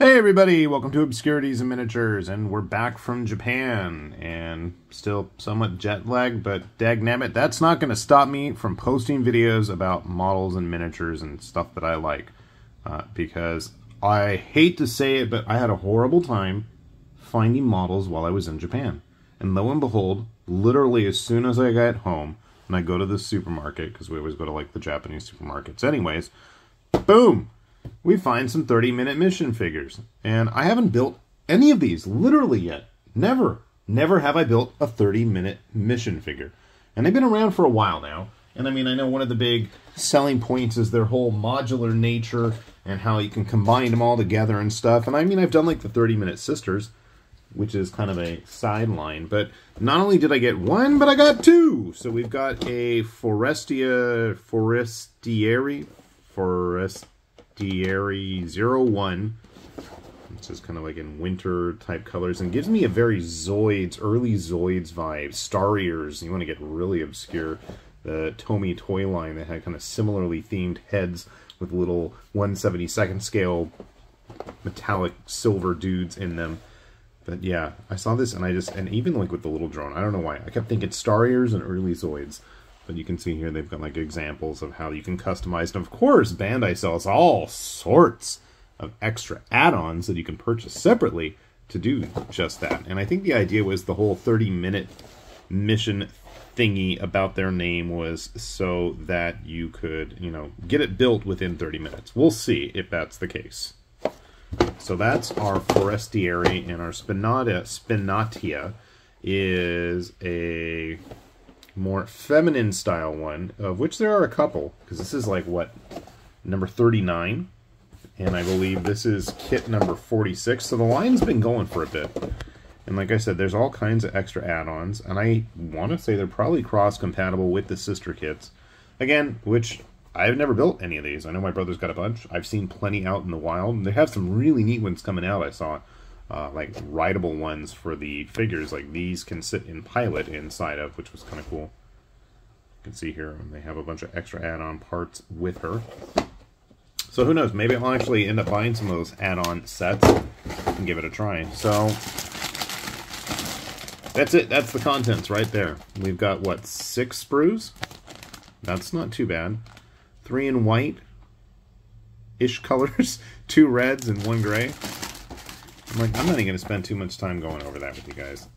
Hey everybody, welcome to Obscurities and Miniatures, and we're back from Japan, and still somewhat jet lagged, but dagnabbit, that's not going to stop me from posting videos about models and miniatures and stuff that I like, because I hate to say it, but I had a horrible time finding models while I was in Japan. And lo and behold, literally as soon as I got home, and I go to the supermarket, because we always go to like the Japanese supermarkets anyways, boom! We find some 30-minute mission figures. And I haven't built any of these, literally yet. Never. Never have I built a 30-minute mission figure. And they've been around for a while now. And I mean, I know one of the big selling points is their whole modular nature and how you can combine them all together and stuff. And I mean, I've done like the 30-minute sisters, which is kind of a sideline. But not only did I get one, but I got two. So we've got a Forestieri 01, which is kind of like in winter type colors, and gives me a very Zoids, early Zoids vibe. Starriers, you want to get really obscure. The Tomy toy line that had kind of similarly themed heads with little 1/72nd scale metallic silver dudes in them. But yeah, I saw this and and even like with the little drone, I don't know why, I kept thinking Starriers and early Zoids. But you can see here they've got like examples of how you can customize. And of course, Bandai sells all sorts of extra add-ons that you can purchase separately to do just that. And I think the idea was the whole 30-minute mission thingy about their name was so that you could, you know, get it built within 30 minutes. We'll see if that's the case. So that's our Forestieri, and our Spinatia is a more feminine style one, of which there are a couple, because this is like, what, number 39, and I believe this is kit number 46, so the line's been going for a bit. And like I said, there's all kinds of extra add-ons, and I want to say they're probably cross-compatible with the sister kits. Again, which I've never built any of these. I know my brother's got a bunch. I've seen plenty out in the wild, and they have some really neat ones coming out, I saw. Like rideable ones for the figures, like these can sit in pilot inside of, which was kind of cool. You can see here, and they have a bunch of extra add-on parts with her. So who knows, maybe I'll actually end up buying some of those add-on sets and give it a try. So that's it, that's the contents right there. We've got, what, 6 sprues? That's not too bad. 3 in white-ish colors, 2 reds and 1 gray. I'm not even going to spend too much time going over that with you guys.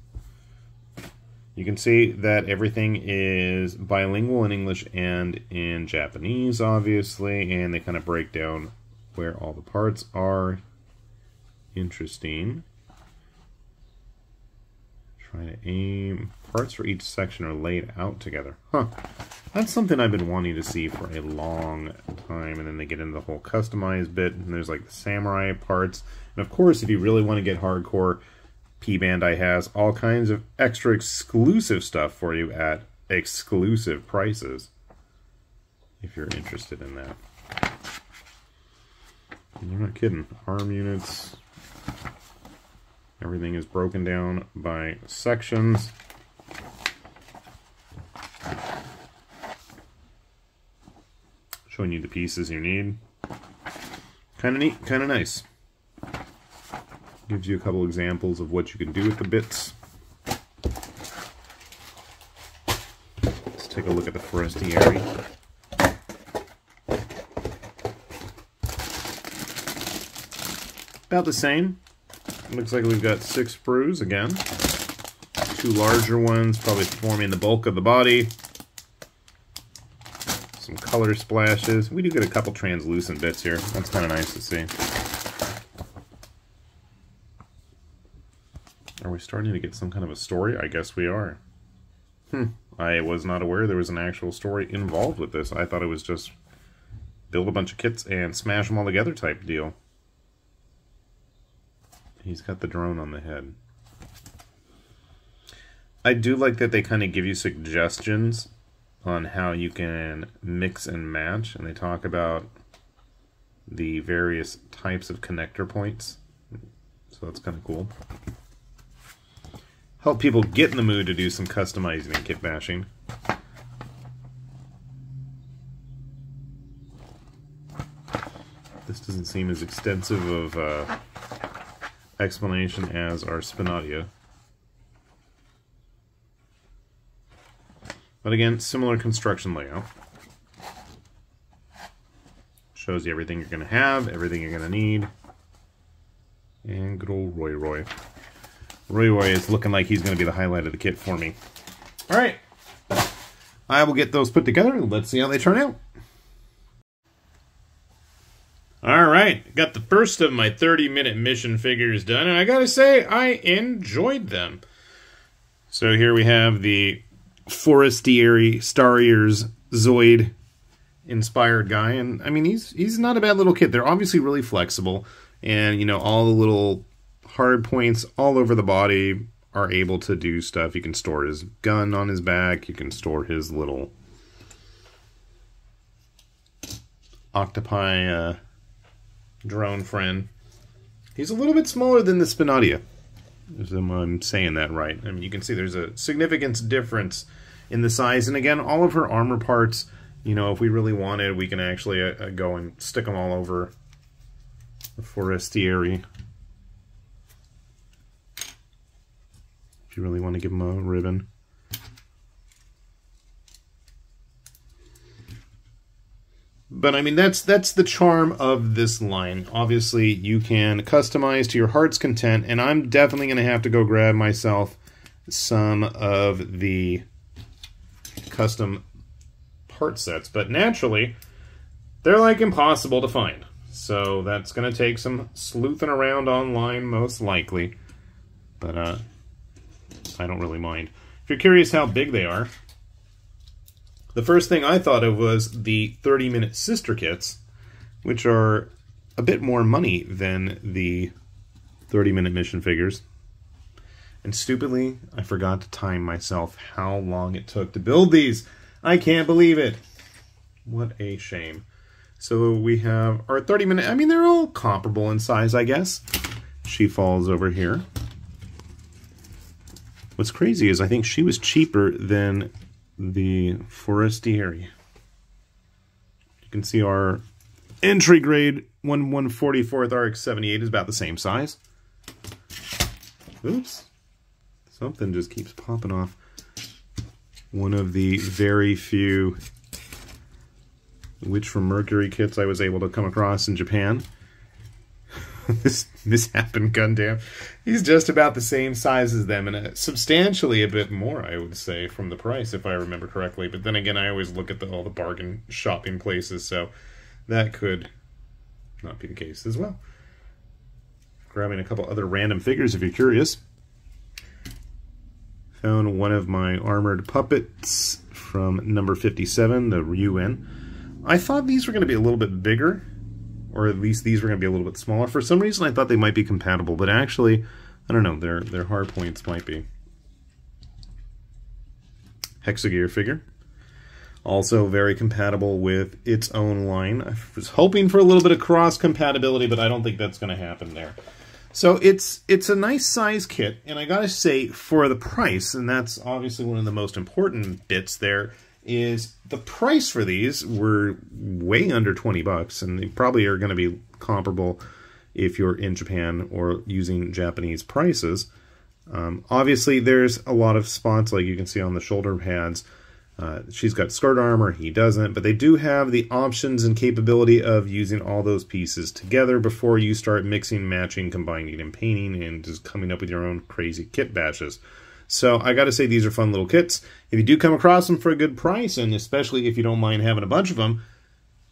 You can see that everything is bilingual in English and in Japanese, obviously, and they kind of break down where all the parts are. Interesting. Trying to aim. Parts for each section are laid out together. Huh. That's something I've been wanting to see for a long time. And then they get into the whole customized bit, and there's like the samurai parts. And of course, if you really want to get hardcore, Bandai has all kinds of extra exclusive stuff for you at exclusive prices, if you're interested in that. And you're not kidding. Arm units. Everything is broken down by sections. Showing you the pieces you need. Kind of neat, kind of nice. Gives you a couple examples of what you can do with the bits. Let's take a look at the Forestieri. About the same. Looks like we've got 6 sprues again. 2 larger ones, probably forming the bulk of the body. Some color splashes. We do get a couple translucent bits here. That's kind of nice to see. Are we starting to get some kind of a story? I guess we are. I was not aware there was an actual story involved with this. I thought it was just build a bunch of kits and smash them all together type deal. He's got the drone on the head. I do like that they kind of give you suggestions on how you can mix and match, and they talk about the various types of connector points. So that's kind of cool. Help people get in the mood to do some customizing and kit bashing. This doesn't seem as extensive of explanation as our Spinadia. But again, similar construction layout. Shows you everything you're going to have, everything you're going to need. And good old Roy Roy. Roy Roy is looking like he's going to be the highlight of the kit for me. Alright. I will get those put together and let's see how they turn out. Alright. Got the first of my 30-minute mission figures done, and I gotta say, I enjoyed them. So here we have the Forestieri Starriers Zoid inspired guy, and I mean he's not a bad little kit. They're obviously really flexible, and you know, all the little hard points all over the body are able to do stuff. You can store his gun on his back, you can store his little octopi drone friend. He's a little bit smaller than the Spinadia, if I'm saying that right. I mean, you can see there's a significant difference in the size, and again, all of her armor parts, you know, if we really wanted, we can actually go and stick them all over the Forestieri. If you really want to give them a ribbon. But I mean, that's the charm of this line. Obviously, you can customize to your heart's content, and I'm definitely going to have to go grab myself some of the custom part sets, but naturally they're like impossible to find, so that's going to take some sleuthing around online most likely, but I don't really mind. If you're curious how big they are, the first thing I thought of was the 30-minute sister kits, which are a bit more money than the 30-minute mission figures. And stupidly, I forgot to time myself how long it took to build these. I can't believe it. What a shame. So we have our 30-minute... I mean, they're all comparable in size, I guess. She falls over here. What's crazy is I think she was cheaper than the Forestieri. You can see our entry grade 1/144th RX-78 is about the same size. Oops. Something just keeps popping off. One of the very few Witch from Mercury kits I was able to come across in Japan. This happened, Gundam. He's just about the same size as them, and substantially a bit more, I would say, from the price, if I remember correctly. But then again, I always look at all the bargain shopping places, so that could not be the case as well. Grabbing a couple other random figures if you're curious. Found one of my armored puppets from number 57, the Ryuen. I thought these were going to be a little bit bigger, or at least these were going to be a little bit smaller. For some reason, I thought they might be compatible, but actually, I don't know, their hard points might be. Hexagear figure. Also very compatible with its own line. I was hoping for a little bit of cross-compatibility, but I don't think that's going to happen there. So it's a nice size kit, and I gotta say, for the price, and that's obviously one of the most important bits there, is the price for these were way under 20 bucks, and they probably are going to be comparable if you're in Japan or using Japanese prices. Obviously, there's a lot of spots, like you can see on the shoulder pads. She's got skirt armor, he doesn't, but they do have the options and capability of using all those pieces together before you start mixing, matching, combining, and painting, and just coming up with your own crazy kit bashes. So I gotta say, these are fun little kits. If you do come across them for a good price, and especially if you don't mind having a bunch of them,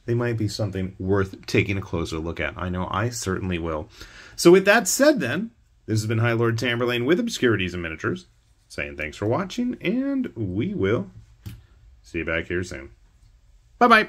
they might be something worth taking a closer look at. I know I certainly will. So with that said then, this has been High Lord Tamberlane with Obscurities and Miniatures, saying thanks for watching, and we will see you back here soon. Bye-bye.